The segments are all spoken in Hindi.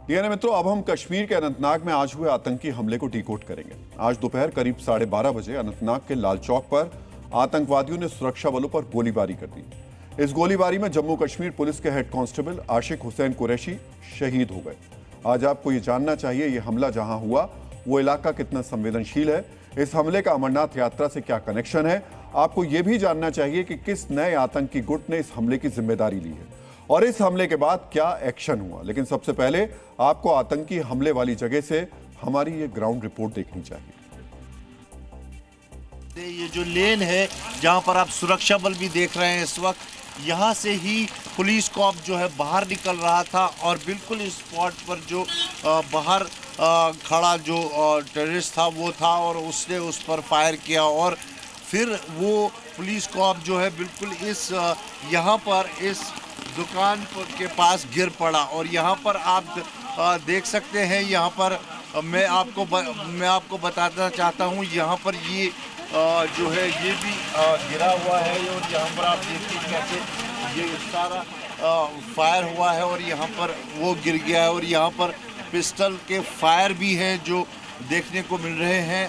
डीएनए मित्रों, अब हम कश्मीर के अनंतनाग में आज हुए आतंकी हमले को डिकोड करेंगे। आज दोपहर करीब 12:30 बजे अनंतनाग के लाल चौक पर आतंकवादियों ने सुरक्षा बलों पर गोलीबारी कर दी। इस गोलीबारी में जम्मू कश्मीर पुलिस के हेड कांस्टेबल आशिक हुसैन कुरैशी शहीद हो गए। आज आपको ये जानना चाहिए, ये हमला जहां हुआ वो इलाका कितना संवेदनशील है, इस हमले का अमरनाथ यात्रा से क्या कनेक्शन है। आपको ये भी जानना चाहिए कि किस नए आतंकी गुट ने इस हमले की जिम्मेदारी ली है और इस हमले के बाद क्या एक्शन हुआ। लेकिन सबसे पहले आपको आतंकी हमले वाली जगह से हमारी ये ग्राउंड रिपोर्ट देखनी चाहिए। ये जो लेन है जहां पर आप सुरक्षा बल भी देख रहे हैं इस वक्त, यहां से ही पुलिस कॉप जो है बाहर निकल रहा था और बिल्कुल इस स्पॉट पर जो बाहर खड़ा जो टेररिस्ट था वो था और उसने उस पर फायर किया और फिर वो पुलिस कॉप जो है बिल्कुल इस यहाँ पर इस दुकान के पास गिर पड़ा। और यहाँ पर आप देख सकते हैं, यहाँ पर मैं आपको बताना चाहता हूँ, यहाँ पर ये जो है ये भी गिरा हुआ है और यहाँ पर आप देखिए कैसे ये सारा फायर हुआ है और यहाँ पर वो गिर गया है और यहाँ पर पिस्टल के फायर भी हैं जो देखने को मिल रहे हैं।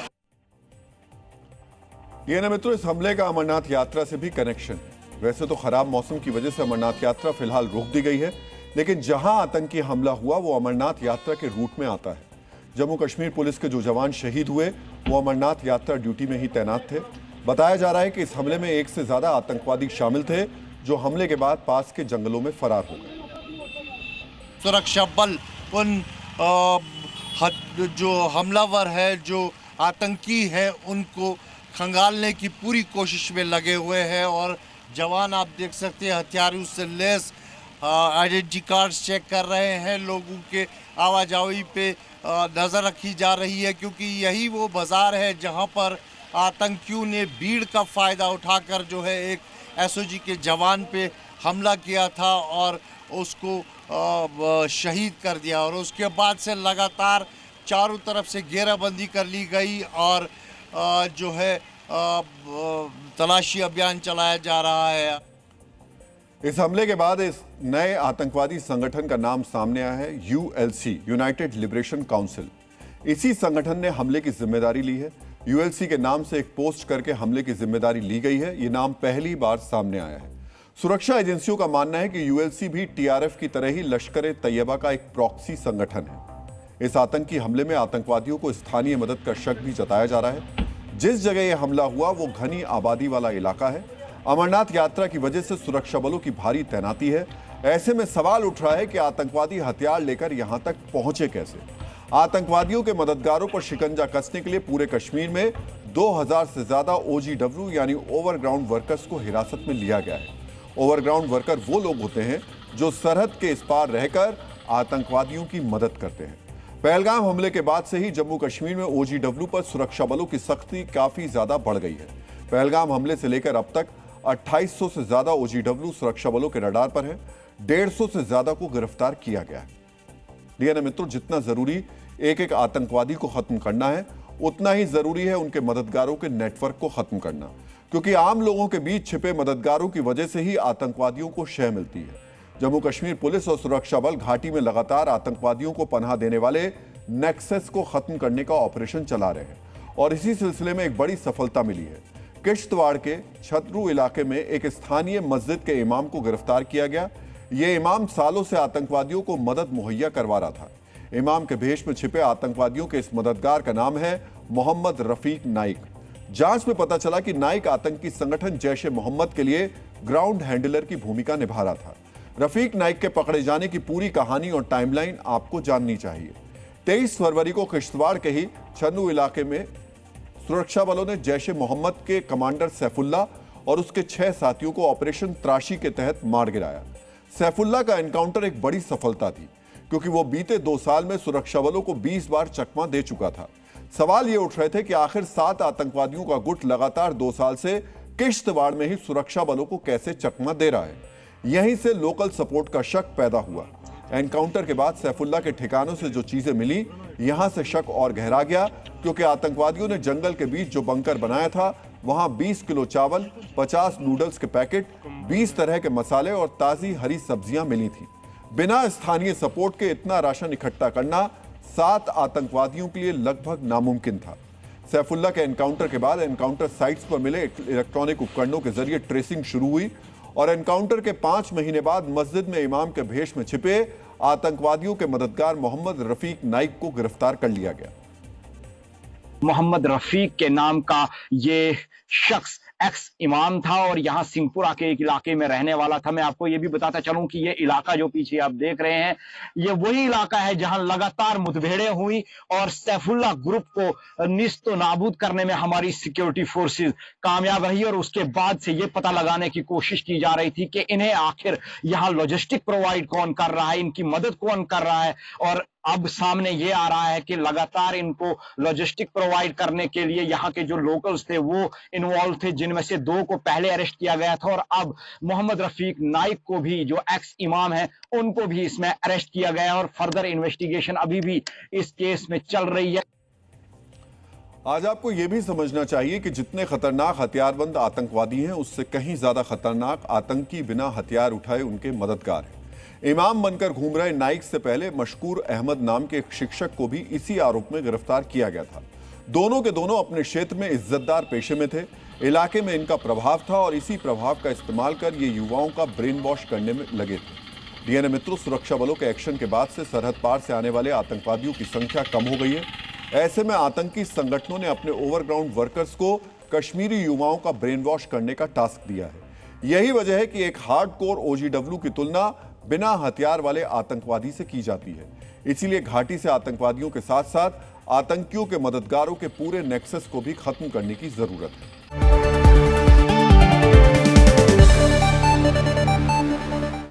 ये ना मित्रों, इस हमले का अमरनाथ यात्रा से भी कनेक्शन है। वैसे तो खराब मौसम की वजह से अमरनाथ यात्रा फिलहाल रोक दी गई है, लेकिन जहां आतंकी हमला हुआ वो अमरनाथ यात्रा के रूट में आता है। जम्मू कश्मीर पुलिस के जो जवान शहीद हुए वो अमरनाथ यात्रा ड्यूटी में ही तैनात थे। बताया जा रहा है कि इस हमले में 1 से ज्यादा आतंकवादी शामिल थे जो हमले के बाद पास के जंगलों में फरार हो गए। सुरक्षा बल उन जो हमलावर है, जो आतंकी है, उनको खंगालने की पूरी कोशिश में लगे हुए हैं और जवान आप देख सकते हैं हथियारों से लैस आइडेंटिटी कार्ड्स चेक कर रहे हैं। लोगों के आवाजाही पे नज़र रखी जा रही है क्योंकि यही वो बाज़ार है जहां पर आतंकियों ने भीड़ का फ़ायदा उठाकर जो है एक एसओजी के जवान पे हमला किया था और उसको शहीद कर दिया। और उसके बाद से लगातार चारों तरफ से घेराबंदी कर ली गई और जो है तलाशी अभियान चलाया जा रहा है। इस हमले के बाद इस नए आतंकवादी संगठन का नाम सामने आया है, यूएलसी, यूनाइटेड लिबरेशन काउंसिल। इसी संगठन ने हमले की जिम्मेदारी ली है। यूएलसी के नाम से एक पोस्ट करके हमले की जिम्मेदारी ली गई है। ये नाम पहली बार सामने आया है। सुरक्षा एजेंसियों का मानना है कि यूएलसी भी टीआरएफ की तरह ही लश्कर ए तैयबा का एक प्रॉक्सी संगठन है। इस आतंकी हमले में आतंकवादियों को स्थानीय मदद का शक भी जताया जा रहा है। जिस जगह यह हमला हुआ वो घनी आबादी वाला इलाका है। अमरनाथ यात्रा की वजह से सुरक्षा बलों की भारी तैनाती है। ऐसे में सवाल उठ रहा है कि आतंकवादी हथियार लेकर यहां तक पहुंचे कैसे। आतंकवादियों के मददगारों पर शिकंजा कसने के लिए पूरे कश्मीर में 2000 से ज्यादा ओजीडब्ल्यू यानी ओवरग्राउंड वर्कर्स को हिरासत में लिया गया है। ओवरग्राउंड वर्कर वो लोग होते हैं जो सरहद के इस पार रहकर आतंकवादियों की मदद करते हैं। पहलगाम हमले के बाद से ही जम्मू कश्मीर में ओजीडब्ल्यू पर सुरक्षा बलों की सख्ती काफी ज्यादा बढ़ गई है। पहलगाम हमले से लेकर अब तक 2800 से ज्यादा ओजीडब्ल्यू सुरक्षा बलों के रडार पर है। 150 से ज्यादा को गिरफ्तार किया गया है। डीएनए मित्रों, जितना जरूरी एक एक आतंकवादी को खत्म करना है, उतना ही जरूरी है उनके मददगारों के नेटवर्क को खत्म करना, क्योंकि आम लोगों के बीच छिपे मददगारों की वजह से ही आतंकवादियों को शह मिलती है। जम्मू कश्मीर पुलिस और सुरक्षा बल घाटी में लगातार आतंकवादियों को पनाह देने वाले नेक्सस को खत्म करने का ऑपरेशन चला रहे हैं और इसी सिलसिले में एक बड़ी सफलता मिली है। किश्तवाड़ के छतरू इलाके में एक स्थानीय मस्जिद के इमाम को गिरफ्तार किया गया। यह इमाम सालों से आतंकवादियों को मदद मुहैया करवा रहा था। इमाम के भेष में छिपे आतंकवादियों के इस मददगार का नाम है मोहम्मद रफीक नाइक। जांच में पता चला कि नाइक आतंकी संगठन जैश ए मोहम्मद के लिए ग्राउंड हैंडलर की भूमिका निभा रहा था। रफीक नाइक के पकड़े जाने की पूरी कहानी और टाइमलाइन आपको जाननी चाहिए। 23 फरवरी को किश्तवाड़ के ही छन्नू इलाके में सुरक्षा बलों ने जैश ए मोहम्मद के कमांडर सैफुल्ला और उसके 6 साथियों को ऑपरेशन त्राशी के तहत मार गिराया। सैफुल्ला का एनकाउंटर एक बड़ी सफलता थी क्योंकि वो बीते 2 साल में सुरक्षा बलों को 20 बार चकमा दे चुका था। सवाल ये उठ रहे थे कि आखिर 7 आतंकवादियों का गुट लगातार 2 साल से किश्तवाड़ में ही सुरक्षा बलों को कैसे चकमा दे रहा है। यहीं से लोकल सपोर्ट का शक पैदा हुआ। एनकाउंटर के बाद सैफुल्ला के ठिकानों से जो चीजें मिली, यहां से शक और गहरा गया क्योंकि आतंकवादियों ने जंगल के बीच जो बंकर बनाया था वहां 20 किलो चावल, 50 नूडल्स के पैकेट, 20 तरह के मसाले और ताजी हरी सब्जियां मिली थी। बिना स्थानीय सपोर्ट के इतना राशन इकट्ठा करना 7 आतंकवादियों के लिए लगभग नामुमकिन था। सैफुल्लाह के एनकाउंटर के बाद एनकाउंटर साइट्स पर मिले इलेक्ट्रॉनिक उपकरणों के जरिए ट्रेसिंग शुरू हुई और एनकाउंटर के 5 महीने बाद मस्जिद में इमाम के भेष में छिपे आतंकवादियों के मददगार मोहम्मद रफीक नाइक को गिरफ्तार कर लिया गया। मोहम्मद रफीक के नाम का ये शख्स एक्स इमाम था और यहां सिंहपुरा के एक इलाके में रहने वाला था। मैं आपको ये भी बताता चलूं कि ये इलाका जो पीछे आप देख रहे हैं, ये वही इलाका है जहां लगातार मुठभेड़ें हुई और सैफुल्लाह ग्रुप को निस्तो नाबूद करने में हमारी सिक्योरिटी फोर्सेस कामयाब रही। और उसके बाद से ये पता लगाने की कोशिश की जा रही थी कि इन्हें आखिर यहां लॉजिस्टिक प्रोवाइड कौन कर रहा है, इनकी मदद कौन कर रहा है। और अब सामने ये आ रहा है कि लगातार इनको लॉजिस्टिक प्रोवाइड करने के लिए यहाँ के जो लोकल्स थे वो इन्वॉल्व थे, जिनमें से 2 को पहले अरेस्ट किया गया था और अब मोहम्मद रफीक नाइक को भी, जो एक्स इमाम है, उनको भी इसमें अरेस्ट किया गया है और फर्दर इन्वेस्टिगेशन अभी भी इस केस में चल रही है। आज आपको यह भी समझना चाहिए कि जितने खतरनाक हथियारबंद आतंकवादी हैं, उससे कहीं ज्यादा खतरनाक आतंकी बिना हथियार उठाए उनके मददगार हैं। इमाम बनकर घूम रहे नाइक से पहले मशकूर अहमद नाम के एक शिक्षक को भी इसी आरोप में गिरफ्तार किया गया था। दोनों के दोनों अपने क्षेत्र में इज्जतदार पेशे में थे, इलाके में इनका प्रभाव था और इसी प्रभाव का इस्तेमाल कर ये युवाओं का ब्रेन वॉश करने में लगे थे। डीएनए मित्रों, सुरक्षा बलों के एक्शन के बाद से सरहद पार से आने वाले आतंकवादियों की संख्या कम हो गई है। ऐसे में आतंकी संगठनों ने अपने ओवरग्राउंड वर्कर्स को कश्मीरी युवाओं का ब्रेन वॉश करने का टास्क दिया है। यही वजह है कि एक हार्डकोर ओजीडब्ल्यू की तुलना बिना हथियार वाले आतंकवादी से की जाती है। इसीलिए घाटी से आतंकवादियों के साथ साथ आतंकियों के मददगारों के पूरे नेक्सस को भी खत्म करने की जरूरत है।